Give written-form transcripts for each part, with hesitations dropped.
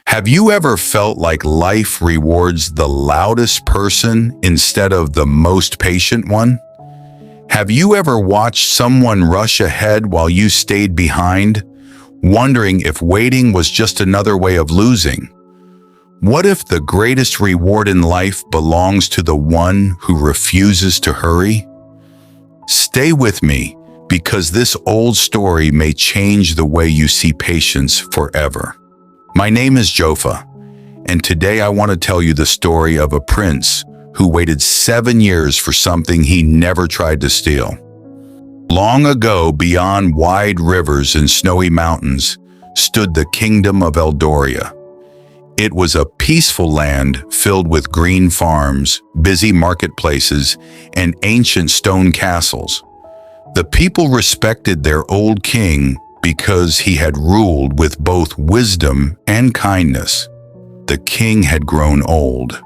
Have you ever felt like life rewards the loudest person instead of the most patient one? Have you ever watched someone rush ahead while you stayed behind, wondering if waiting was just another way of losing? What if the greatest reward in life belongs to the one who refuses to hurry? Stay with me, because this old story may change the way you see patience forever. My name is Jopha, and today I want to tell you the story of a prince who waited 7 years for something he never tried to steal. Long ago, beyond wide rivers and snowy mountains, stood the kingdom of Eldoria. It was a peaceful land filled with green farms, busy marketplaces, and ancient stone castles. The people respected their old king because he had ruled with both wisdom and kindness. The king had grown old.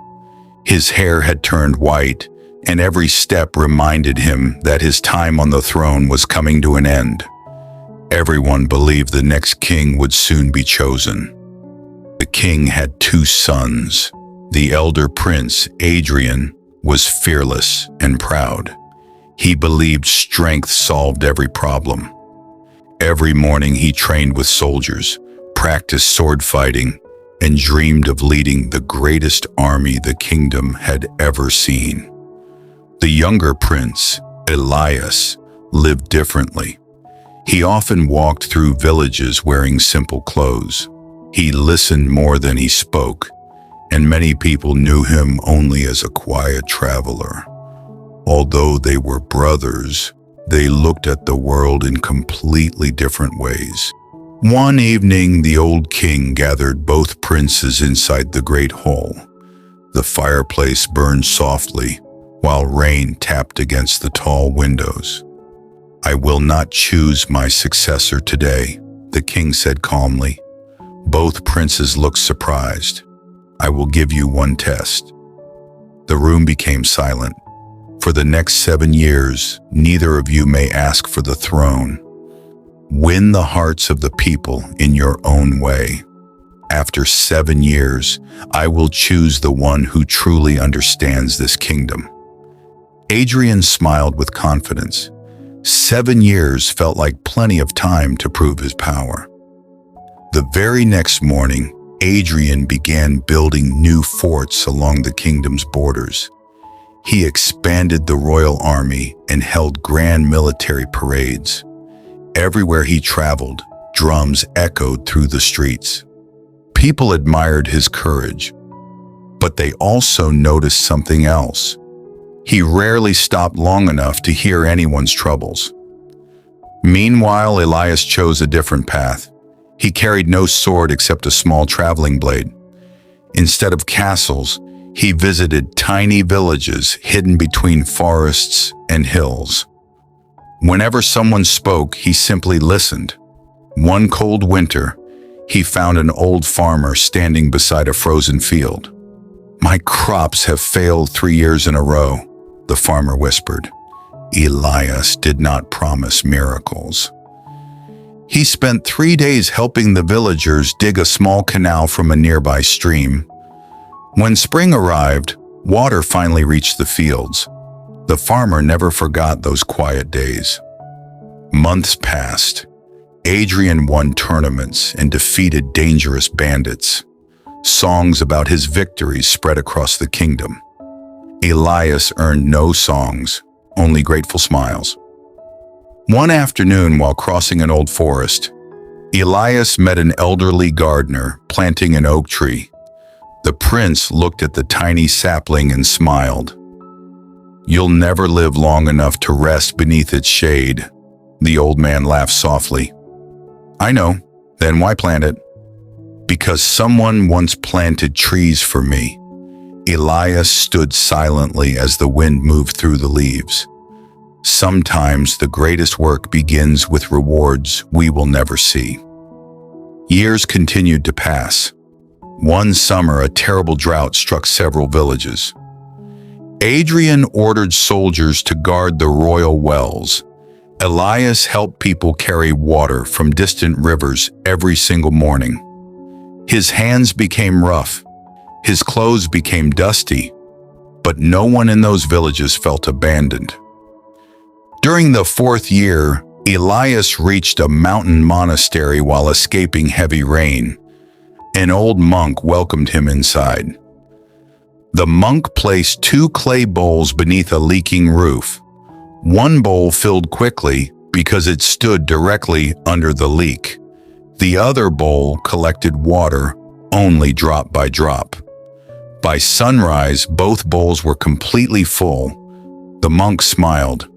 His hair had turned white, and every step reminded him that his time on the throne was coming to an end. Everyone believed the next king would soon be chosen. The king had 2 sons. The elder prince, Adrian, was fearless and proud. He believed strength solved every problem. Every morning he trained with soldiers, practiced sword fighting, and dreamed of leading the greatest army the kingdom had ever seen. The younger prince, Elias, lived differently. He often walked through villages wearing simple clothes. He listened more than he spoke, and many people knew him only as a quiet traveler. Although they were brothers, they looked at the world in completely different ways. One evening, the old king gathered both princes inside the great hall. The fireplace burned softly, while rain tapped against the tall windows. "I will not choose my successor today," the king said calmly. Both princes looked surprised. "I will give you one test." The room became silent. "For the next 7 years, neither of you may ask for the throne. Win the hearts of the people in your own way. After 7 years, I will choose the one who truly understands this kingdom." Adrian smiled with confidence. 7 years felt like plenty of time to prove his power. The very next morning, Adrian began building new forts along the kingdom's borders. He expanded the royal army and held grand military parades. Everywhere he traveled, drums echoed through the streets. People admired his courage, but they also noticed something else. He rarely stopped long enough to hear anyone's troubles. Meanwhile, Elias chose a different path. He carried no sword except a small traveling blade. Instead of castles, he visited tiny villages hidden between forests and hills. Whenever someone spoke, he simply listened. One cold winter, he found an old farmer standing beside a frozen field. "My crops have failed 3 years in a row," the farmer whispered. Elias did not promise miracles. He spent 3 days helping the villagers dig a small canal from a nearby stream. When spring arrived, water finally reached the fields. The farmer never forgot those quiet days. Months passed. Adrian won tournaments and defeated dangerous bandits. Songs about his victories spread across the kingdom. Elias earned no songs, only grateful smiles. One afternoon, while crossing an old forest, Elias met an elderly gardener planting an oak tree. The prince looked at the tiny sapling and smiled. "You'll never live long enough to rest beneath its shade." The old man laughed softly. "I know. Then why plant it?" "Because someone once planted trees for me." Elias stood silently as the wind moved through the leaves. Sometimes the greatest work begins with rewards we will never see. Years continued to pass. One summer, a terrible drought struck several villages. Adrian ordered soldiers to guard the royal wells. Elias helped people carry water from distant rivers every single morning. His hands became rough, his clothes became dusty, but no one in those villages felt abandoned. During the 4th year, Elias reached a mountain monastery while escaping heavy rain. An old monk welcomed him inside. The monk placed 2 clay bowls beneath a leaking roof. One bowl filled quickly because it stood directly under the leak. The other bowl collected water only drop by drop. By sunrise, both bowls were completely full. The monk smiled.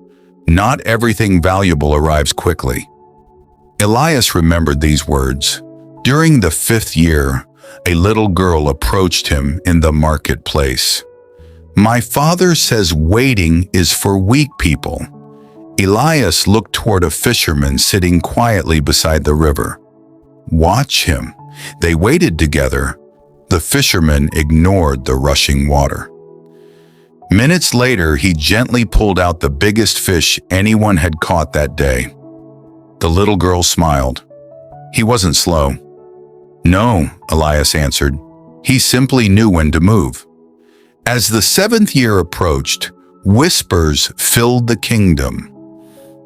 Not everything valuable arrives quickly. Elias remembered these words. During the 5th year, a little girl approached him in the marketplace. "My father says waiting is for weak people." Elias looked toward a fisherman sitting quietly beside the river. "Watch him." They waited together. The fisherman ignored the rushing water. Minutes later, he gently pulled out the biggest fish anyone had caught that day. The little girl smiled. He wasn't slow. "No," Elias answered. "He simply knew when to move." As the 7th year approached, whispers filled the kingdom.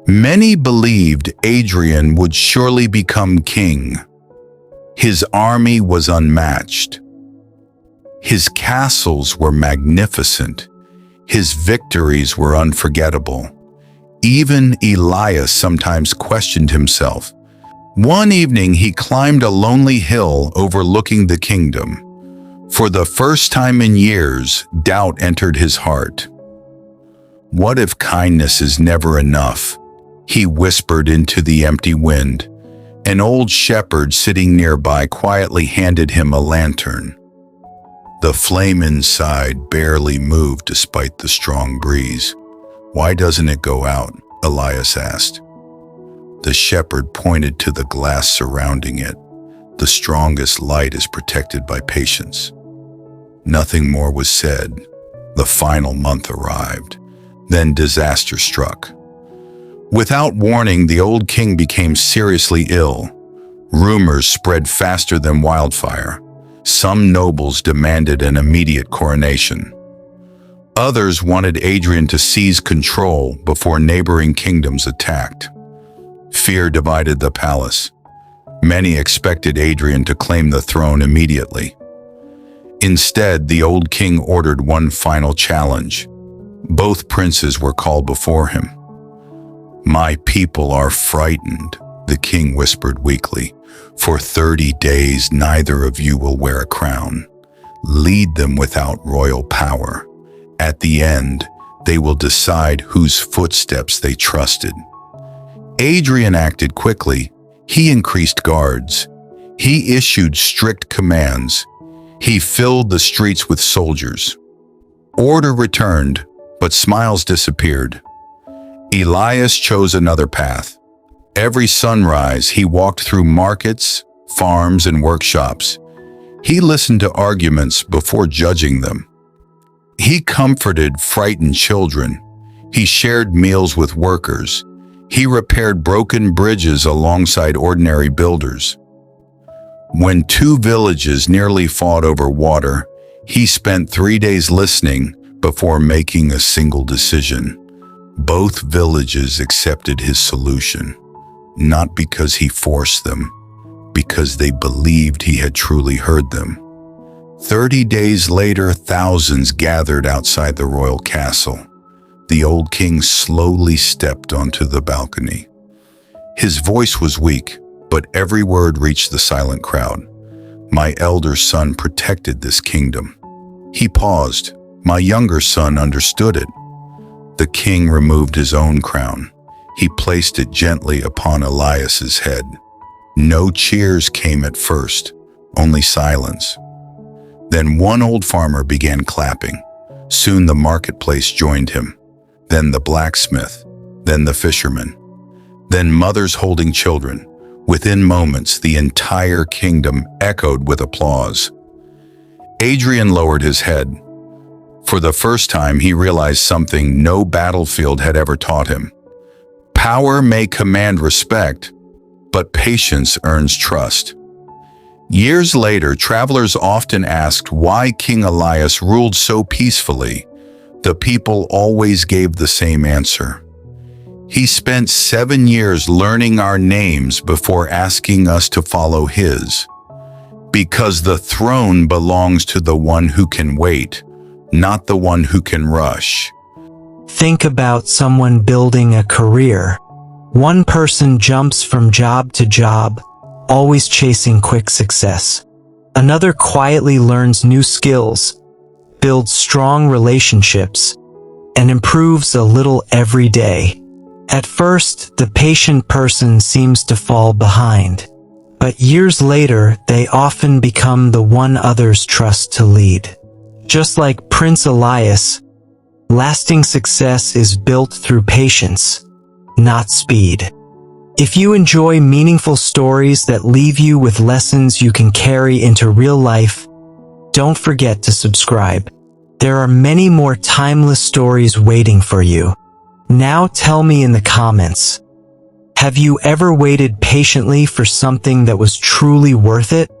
Many believed Adrian would surely become king. His army was unmatched. His castles were magnificent. His victories were unforgettable. Even Elias sometimes questioned himself. One evening he climbed a lonely hill overlooking the kingdom. For the first time in years, doubt entered his heart. "What if kindness is never enough?" he whispered into the empty wind. An old shepherd sitting nearby quietly handed him a lantern. The flame inside barely moved despite the strong breeze. "Why doesn't it go out?" Elias asked. The shepherd pointed to the glass surrounding it. "The strongest light is protected by patience." Nothing more was said. The final month arrived. Then disaster struck. Without warning, the old king became seriously ill. Rumors spread faster than wildfire. Some nobles demanded an immediate coronation. Others wanted Adrian to seize control before neighboring kingdoms attacked. Fear divided the palace. Many expected Adrian to claim the throne immediately. Instead, the old king ordered one final challenge. Both princes were called before him. "My people are frightened," the king whispered weakly. "For 30 days, neither of you will wear a crown. Lead them without royal power. At the end, they will decide whose footsteps they trusted." Adrian acted quickly. He increased guards. He issued strict commands. He filled the streets with soldiers. Order returned, but smiles disappeared. Elias chose another path. Every sunrise, he walked through markets, farms, and workshops. He listened to arguments before judging them. He comforted frightened children. He shared meals with workers. He repaired broken bridges alongside ordinary builders. When 2 villages nearly fought over water, he spent 3 days listening before making a single decision. Both villages accepted his solution, not because he forced them, because they believed he had truly heard them. 30 days later, thousands gathered outside the royal castle. The old king slowly stepped onto the balcony. His voice was weak, but every word reached the silent crowd. "My elder son protected this kingdom." He paused. "My younger son understood it." The king removed his own crown. He placed it gently upon Elias's head. No cheers came at first, only silence. Then one old farmer began clapping. Soon the marketplace joined him. Then the blacksmith, then the fisherman, then mothers holding children. Within moments, the entire kingdom echoed with applause. Adrian lowered his head. For the first time, he realized something no battlefield had ever taught him. Power may command respect, but patience earns trust. Years later, travelers often asked why King Elias ruled so peacefully. The people always gave the same answer. He spent 7 years learning our names before asking us to follow his. Because the throne belongs to the one who can wait, not the one who can rush. Think about someone building a career. One person jumps from job to job, always chasing quick success. Another quietly learns new skills, builds strong relationships, and improves a little every day. At first, the patient person seems to fall behind, but years later, they often become the one others trust to lead. Just like Prince Elias, lasting success is built through patience, not speed. If you enjoy meaningful stories that leave you with lessons you can carry into real life, don't forget to subscribe. There are many more timeless stories waiting for you. Now tell me in the comments, have you ever waited patiently for something that was truly worth it?